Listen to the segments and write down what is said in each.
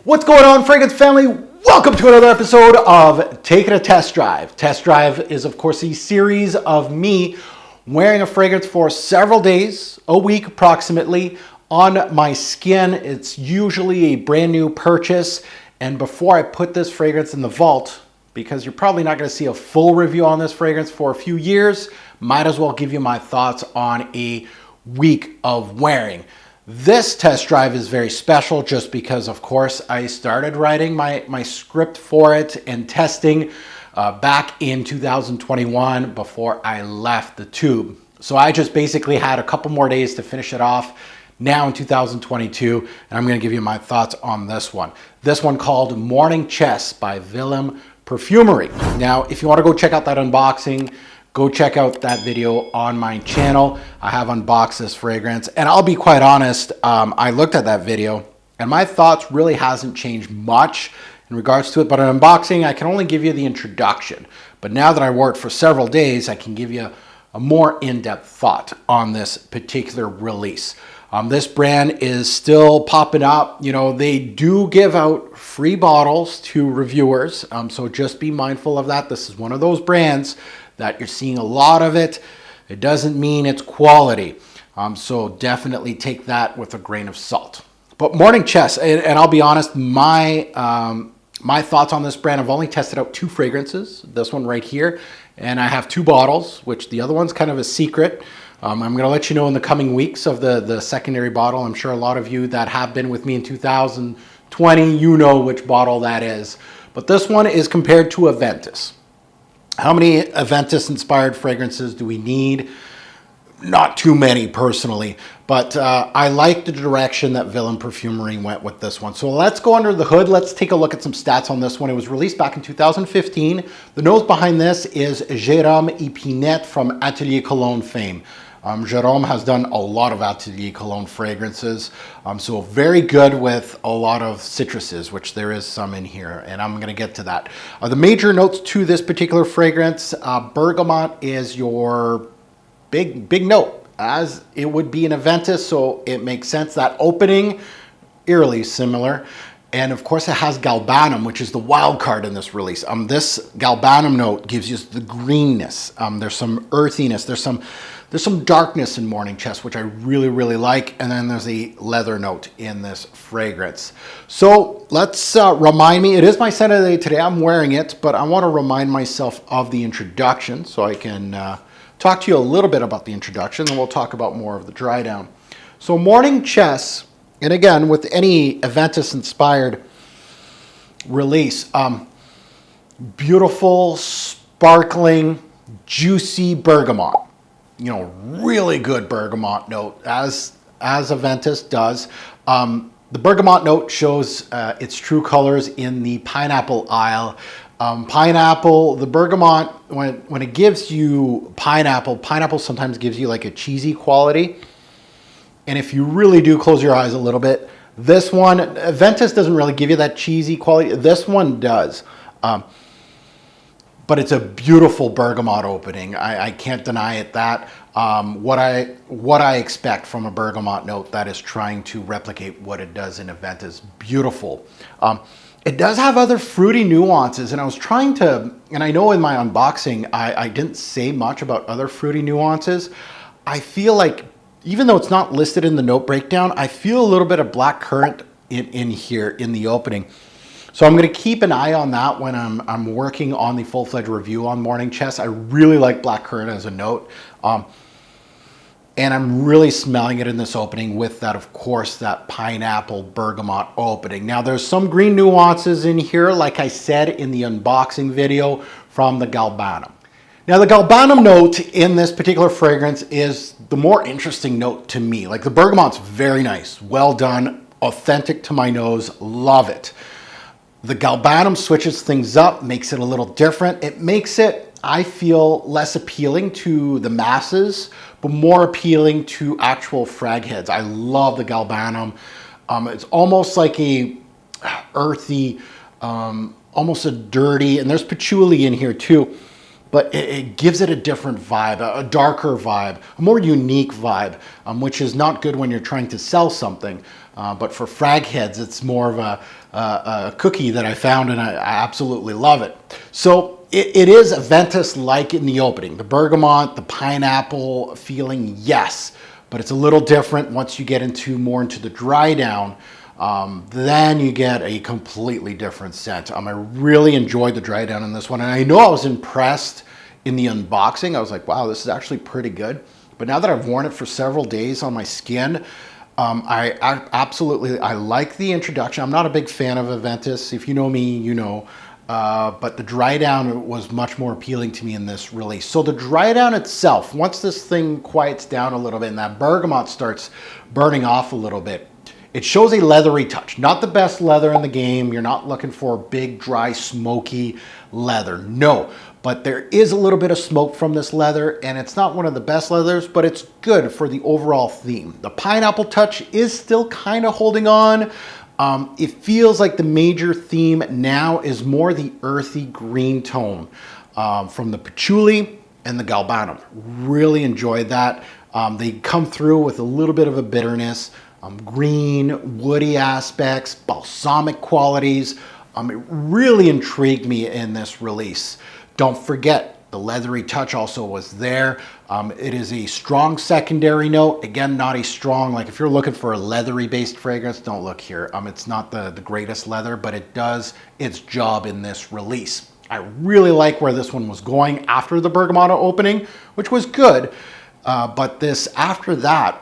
What's going on, fragrance family? Welcome to another episode of Taking a Test Drive. Test Drive is, of course, a series of me wearing a fragrance for several days, a week approximately, on my skin. It's usually a brand new purchase. And before I put this fragrance in the vault, because you're probably not going to see a full review on this fragrance for a few years, might as well give you my thoughts on a week of wearing. This test drive is very special just because, of course, I started writing my script for it and testing back in 2021 before I left the tube. So I just basically had a couple more days to finish it off now in 2022, and I'm going to give you my thoughts on this one. This one called Morning Chess by Vilhelm Parfumerie. Now, if you want to go check out that unboxing, go check out that video on my channel. I have unboxed this fragrance, and I'll be quite honest, I looked at that video and my thoughts really hasn't changed much in regards to it, but an unboxing, I can only give you the introduction. But now that I wore it for several days, I can give you a more in-depth thought on this particular release. This brand is still popping up. You know, they do give out free bottles to reviewers, so just be mindful of that. This is one of those brands that you're seeing a lot of it. It doesn't mean it's quality. So definitely take that with a grain of salt. But Morning Chess, and I'll be honest, my thoughts on this brand, I've only tested out 2 fragrances, this one right here, and I have 2 bottles, which the other one's kind of a secret. I'm going to let you know in the coming weeks of the secondary bottle. I'm sure a lot of you that have been with me in 2020, you know which bottle that is. But this one is compared to Aventus. How many Aventus-inspired fragrances do we need? Not too many, personally, but I like the direction that Vilhelm Parfumerie went with this one. So let's go under the hood. Let's take a look at some stats on this one. It was released back in 2015. The nose behind this is Jérôme Epinette from Atelier Cologne fame. Jérôme has done a lot of Atelier Cologne fragrances, so very good with a lot of citruses, which there is some in here, and I'm going to get to that. The major notes to this particular fragrance, bergamot is your big note, as it would be in Aventus, so it makes sense. That opening, eerily similar. And of course it has galbanum, which is the wild card in this release. This galbanum note gives you the greenness. There's some earthiness. There's some darkness in Morning Chess, which I really like. And then there's a leather note in this fragrance. So let's remind me, it is my scent of the day today. I'm wearing it, but I want to remind myself of the introduction so I can talk to you a little bit about the introduction, and we'll talk about more of the dry down. So Morning Chess, and again, with any Aventus-inspired release, beautiful, sparkling, juicy bergamot. You know, really good bergamot note, as Aventus does. The bergamot note shows its true colors in the pineapple aisle. Pineapple, the bergamot, when it gives you pineapple sometimes gives you like a cheesy quality. And if you really do close your eyes a little bit, this one, Aventus doesn't really give you that cheesy quality. This one does. But it's a beautiful bergamot opening. I can't deny it that. What I expect from a bergamot note that is trying to replicate what it does in Aventus. Beautiful. It does have other fruity nuances, and I was trying to, and I know in my unboxing, I didn't say much about other fruity nuances. I feel like, even though it's not listed in the note breakdown, I feel a little bit of black currant in here in the opening. So I'm going to keep an eye on that when I'm working on the full-fledged review on Morning Chess. I really like black currant as a note. And I'm really smelling it in this opening with that, of course, that pineapple bergamot opening. Now, there's some green nuances in here, like I said in the unboxing video, from the galbanum. Now, the galbanum note in this particular fragrance is the more interesting note to me. Like, the bergamot's very nice, well done, authentic to my nose, love it. The galbanum switches things up, makes it a little different. It makes it, I feel, less appealing to the masses, but more appealing to actual frag heads. I love the galbanum. It's almost like a earthy, almost a dirty, and there's patchouli in here too. but it gives it a different vibe, a darker vibe, a more unique vibe, which is not good when you're trying to sell something. But for frag heads, it's more of a cookie that I found, and I absolutely love it. So it is Aventus-like in the opening. The bergamot, the pineapple feeling, yes, but it's a little different once you get more into the dry down. Then you get a completely different scent. I really enjoyed the dry down in this one, and I know I was impressed in the unboxing. I was like, wow, this is actually pretty good. But now that I've worn it for several days on my skin, I absolutely like the introduction. I'm not a big fan of Aventus. If you know me, you know. But the dry down was much more appealing to me in this release. So the dry down itself, once this thing quiets down a little bit and that bergamot starts burning off a little bit, it shows a leathery touch. Not the best leather in the game. You're not looking for big, dry, smoky leather. No, but there is a little bit of smoke from this leather, and it's not one of the best leathers, but it's good for the overall theme. The pineapple touch is still kind of holding on. It feels like the major theme now is more the earthy green tone from the patchouli and the galbanum. Really enjoyed that. They come through with a little bit of a bitterness, green, woody aspects, balsamic qualities. It really intrigued me in this release. Don't forget, the leathery touch also was there. It is a strong secondary note. Again, not a strong, like if you're looking for a leathery based fragrance, don't look here. It's not the greatest leather, but it does its job in this release. I really like where this one was going after the bergamot opening, which was good. But this, after that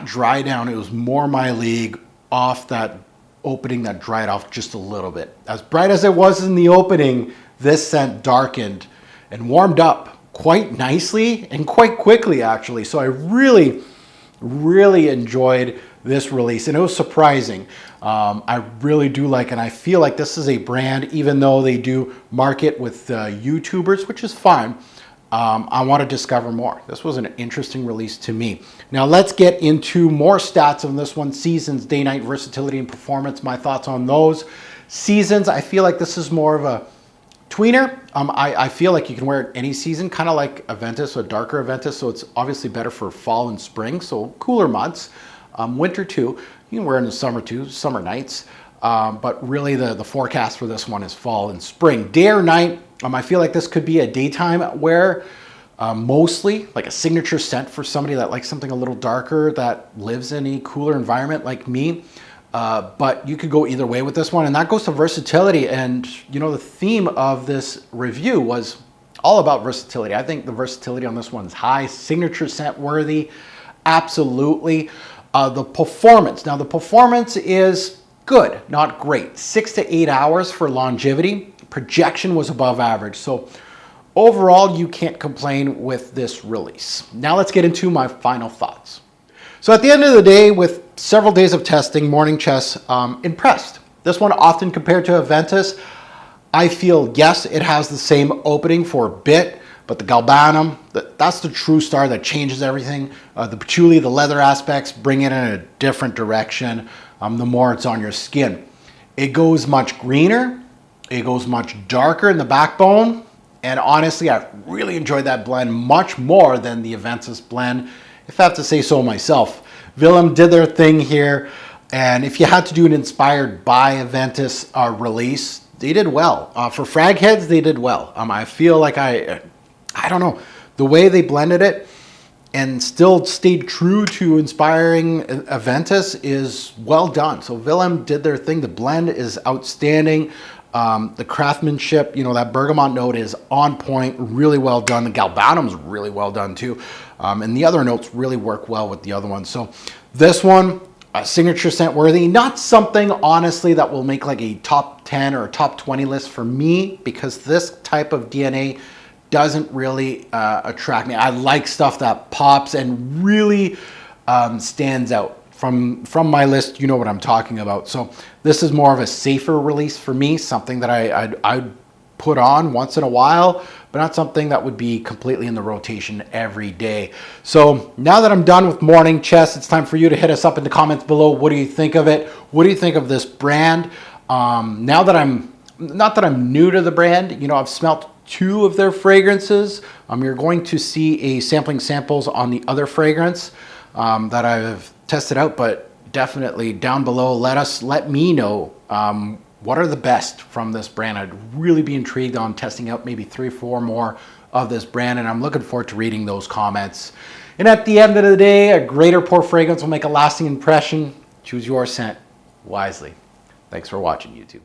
dry down, it was more my league off that opening that dried off just a little bit. As bright as it was in the opening, this scent darkened and warmed up quite nicely and quite quickly, actually. So I really, really enjoyed this release, and it was surprising. I really do like, and I feel like this is a brand, even though they do market with YouTubers, which is fine, I want to discover more. This was an interesting release to me. Now let's get into more stats on this one. Seasons, day, night, versatility, and performance. My thoughts on those. Seasons, I feel like this is more of a tweener. I feel like you can wear it any season, kind of like Aventus, a darker Aventus, so it's obviously better for fall and spring, so cooler months. Winter too, you can wear it in the summer too, summer nights. But really the forecast for this one is fall and spring. Day or night, I feel like this could be a daytime wear, mostly like a signature scent for somebody that likes something a little darker, that lives in a cooler environment like me. But you could go either way with this one, and that goes to versatility. And you know, the theme of this review was all about versatility. I think the versatility on this one's high, signature scent worthy, absolutely. The performance, now the performance is good, not great. 6 to 8 hours for longevity. Projection was above average. So overall, you can't complain with this release. Now let's get into my final thoughts. So at the end of the day, with several days of testing, Morning Chess, impressed. This one often compared to Aventus, I feel, yes, it has the same opening for a bit, but the galbanum, that's the true star that changes everything. The patchouli, the leather aspects, bring it in a different direction the more it's on your skin. It goes much greener, it goes much darker in the backbone, and honestly, I really enjoyed that blend much more than the Aventus blend, if I have to say so myself. Vilhelm did their thing here, and if you had to do an inspired by Aventus release, they did well. For frag heads, they did well. I feel like I don't know, the way they blended it and still stayed true to inspiring Aventus is well done. So Vilhelm did their thing. The blend is outstanding. The craftsmanship, you know, that bergamot note is on point, really well done. The galbanum's really well done too. And the other notes really work well with the other ones. So this one, signature scent worthy, not something honestly that will make like a top 10 or a top 20 list for me, because this type of DNA doesn't really attract me. I like stuff that pops and really stands out. From my list, you know what I'm talking about. So this is more of a safer release for me, something that I'd put on once in a while, but not something that would be completely in the rotation every day. So now that I'm done with Morning Chess, it's time for you to hit us up in the comments below. What do you think of it? What do you think of this brand? Now that not that I'm new to the brand, you know, I've smelt 2 of their fragrances. You're going to see a samples on the other fragrance that I've tested out, but definitely down below, let me know what are the best from this brand. I'd really be intrigued on testing out maybe 3 or 4 more of this brand, and I'm looking forward to reading those comments. And at the end of the day, a great or poor fragrance will make a lasting impression. Choose your scent wisely. Thanks for watching, YouTube.